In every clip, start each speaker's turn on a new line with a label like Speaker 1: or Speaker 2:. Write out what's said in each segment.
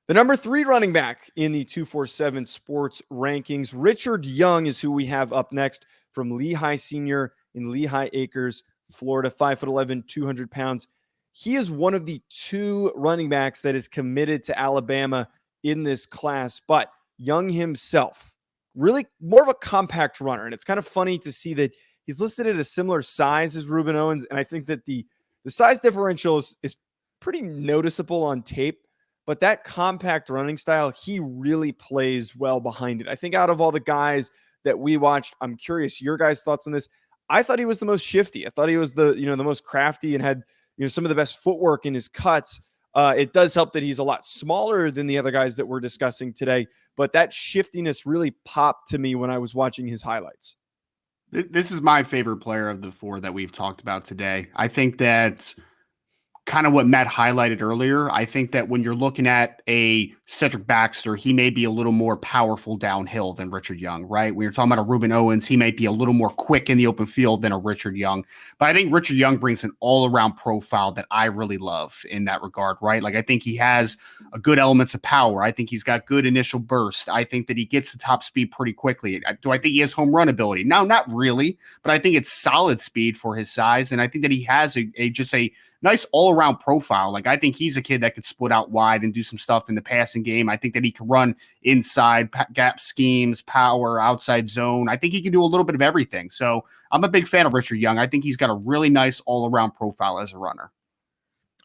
Speaker 1: The number 3 running back in the 247 sports rankings, Richard Young, is who we have up next from Lehigh Senior in Lehigh Acres, Florida, 5'11", 200 pounds. He is one of the 2 running backs that is committed to Alabama in this class, but Young himself, really more of a compact runner. And it's kind of funny to see that he's listed at a similar size as Ruben Owens. And I think that the size differential is pretty noticeable on tape. But that compact running style, he really plays well behind it. I think out of all the guys that we watched, I'm curious your guys' thoughts on this. I thought he was the most shifty. I thought he was the most crafty and had some of the best footwork in his cuts. It does help that he's a lot smaller than the other guys that we're discussing today, but that shiftiness really popped to me when I was watching his highlights.
Speaker 2: This is my favorite player of the 4 that we've talked about today. I think that kind of what Matt highlighted earlier. I think that when you're looking at a Cedric Baxter, he may be a little more powerful downhill than Richard Young, right? When you're talking about a Ruben Owens, he might be a little more quick in the open field than a Richard Young. But I think Richard Young brings an all-around profile that I really love in that regard, right? Like I think he has a good elements of power. I think he's got good initial burst. I think that he gets to top speed pretty quickly. Do I think he has home run ability? No, not really, but I think it's solid speed for his size. And I think that he has just a nice all-around profile. Like I think he's a kid that could split out wide and do some stuff in the passing game. I think that he can run inside gap schemes, power, outside zone. I think he can do a little bit of everything. So I'm a big fan of Richard Young. I think he's got a really nice all-around profile as a runner.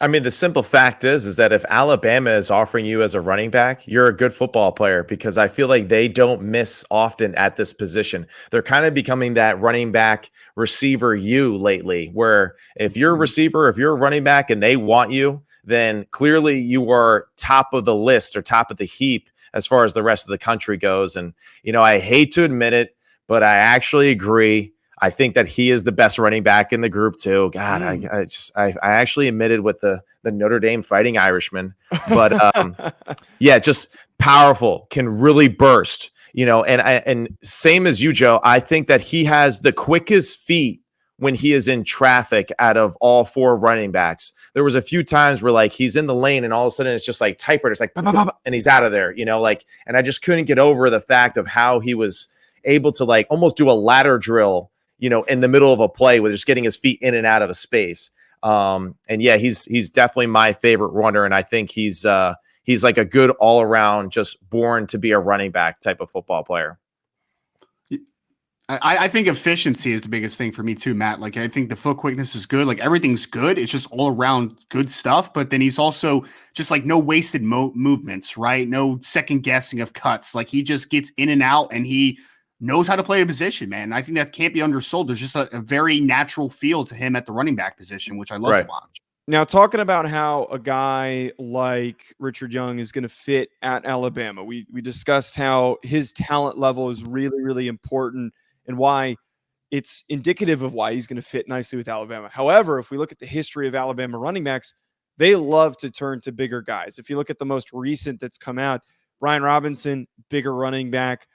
Speaker 3: I mean, the simple fact is that if Alabama is offering you as a running back, you're a good football player, because I feel like they don't miss often at this position. They're kind of becoming that running back receiver you lately, where if you're a receiver, if you're a running back and they want you, then clearly you are top of the list or top of the heap as far as the rest of the country goes. And, I hate to admit it, but I actually agree. I think that he is the best running back in the group too. God, I actually admitted with the Notre Dame Fighting Irishman, but yeah, just powerful, can really burst, and same as you, Joe. I think that he has the quickest feet when he is in traffic out of all 4 running backs. There was a few times where like he's in the lane and all of a sudden it's just like typewriter, it's like bah, bah, bah, and he's out of there, and I just couldn't get over the fact of how he was able to like almost do a ladder drill, in the middle of a play with just getting his feet in and out of a space. And yeah, he's definitely my favorite runner. And I think he's like a good all around, just born to be a running back type of football player.
Speaker 2: I think efficiency is the biggest thing for me too, Matt. Like I think the foot quickness is good. Like everything's good. It's just all around good stuff. But then he's also just like no wasted movements, right? No second guessing of cuts. Like he just gets in and out and he knows how to play a position, man. And I think that can't be undersold. There's just a very natural feel to him at the running back position, which I love to watch.
Speaker 1: Now, talking about how a guy like Richard Young is going to fit at Alabama, we discussed how his talent level is really, really important and why it's indicative of why he's going to fit nicely with Alabama. However, if we look at the history of Alabama running backs, they love to turn to bigger guys. If you look at the most recent that's come out, Brian Robinson, bigger running back.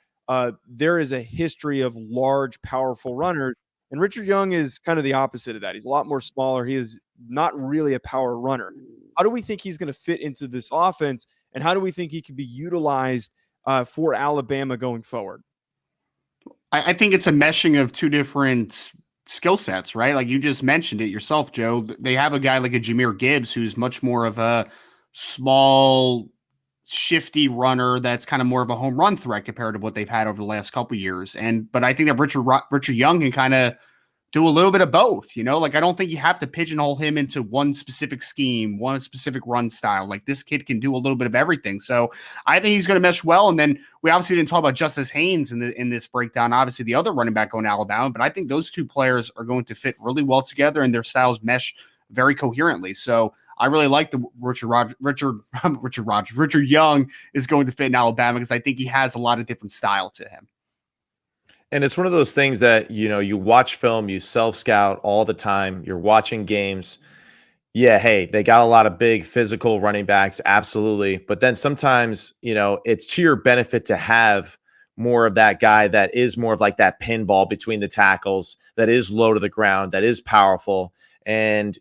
Speaker 1: There is a history of large, powerful runners, and Richard Young is kind of the opposite of that. He's a lot more smaller. He is not really a power runner. How do we think he's going to fit into this offense, and how do we think he can be utilized for Alabama going forward?
Speaker 2: I think it's a meshing of 2 different skill sets, right? Like you just mentioned it yourself, Joe. They have a guy like a Jahmyr Gibbs who's much more of a small, shifty runner that's kind of more of a home run threat compared to what they've had over the last couple of years. But I think that Richard Young can kind of do a little bit of both, like I don't think you have to pigeonhole him into one specific scheme, one specific run style. Like this kid can do a little bit of everything. So I think he's going to mesh well. And then we obviously didn't talk about Justice Haynes in this breakdown, obviously the other running back going to Alabama, but I think those 2 players are going to fit really well together and their styles mesh very coherently. So I really like the Richard Young is going to fit in Alabama because I think he has a lot of different style to him.
Speaker 3: And it's one of those things that, you watch film, you self-scout all the time. You're watching games. Yeah, hey, they got a lot of big physical running backs, absolutely. But then sometimes, it's to your benefit to have more of that guy that is more of like that pinball between the tackles, that is low to the ground, that is powerful. And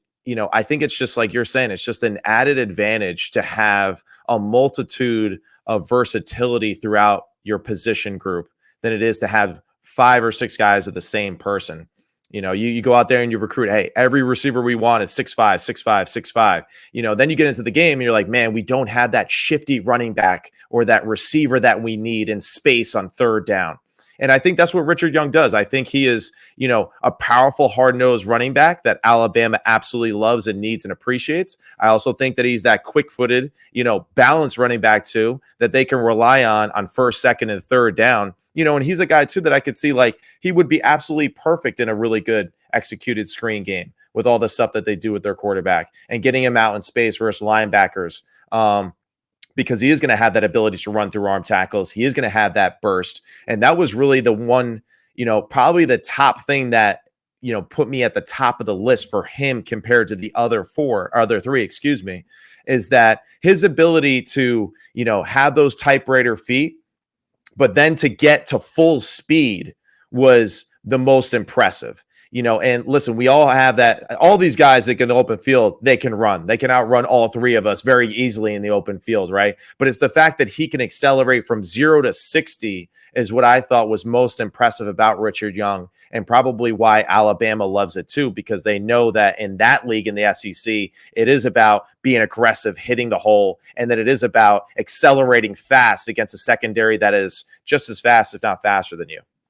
Speaker 3: I think it's just like you're saying, it's just an added advantage to have a multitude of versatility throughout your position group than it is to have 5 or 6 guys of the same person. You go out there and you recruit, hey, every receiver we want is 6'5", 6'5", 6'5". Then you get into the game and you're like, man, we don't have that shifty running back or that receiver that we need in space on third down. And I think that's what Richard Young does. I think he is, a powerful, hard-nosed running back that Alabama absolutely loves and needs and appreciates. I also think that he's that quick-footed, balanced running back too, that they can rely on first, second, and third down. And he's a guy too that I could see like he would be absolutely perfect in a really good executed screen game with all the stuff that they do with their quarterback and getting him out in space versus linebackers. Because he is going to have that ability to run through arm tackles. He is going to have that burst. And that was really the one, probably the top thing that, put me at the top of the list for him compared to the other 3, is that his ability to, have those typewriter feet, but then to get to full speed was the most impressive. And listen, we all have that. All these guys that can open field, they can run. They can outrun all 3 of us very easily in the open field, right? But it's the fact that he can accelerate from 0 to 60 is what I thought was most impressive about Richard Young, and probably why Alabama loves it too, because they know that in that league in the SEC, it is about being aggressive, hitting the hole, and that it is about accelerating fast against a secondary that is just as fast, if not faster than you.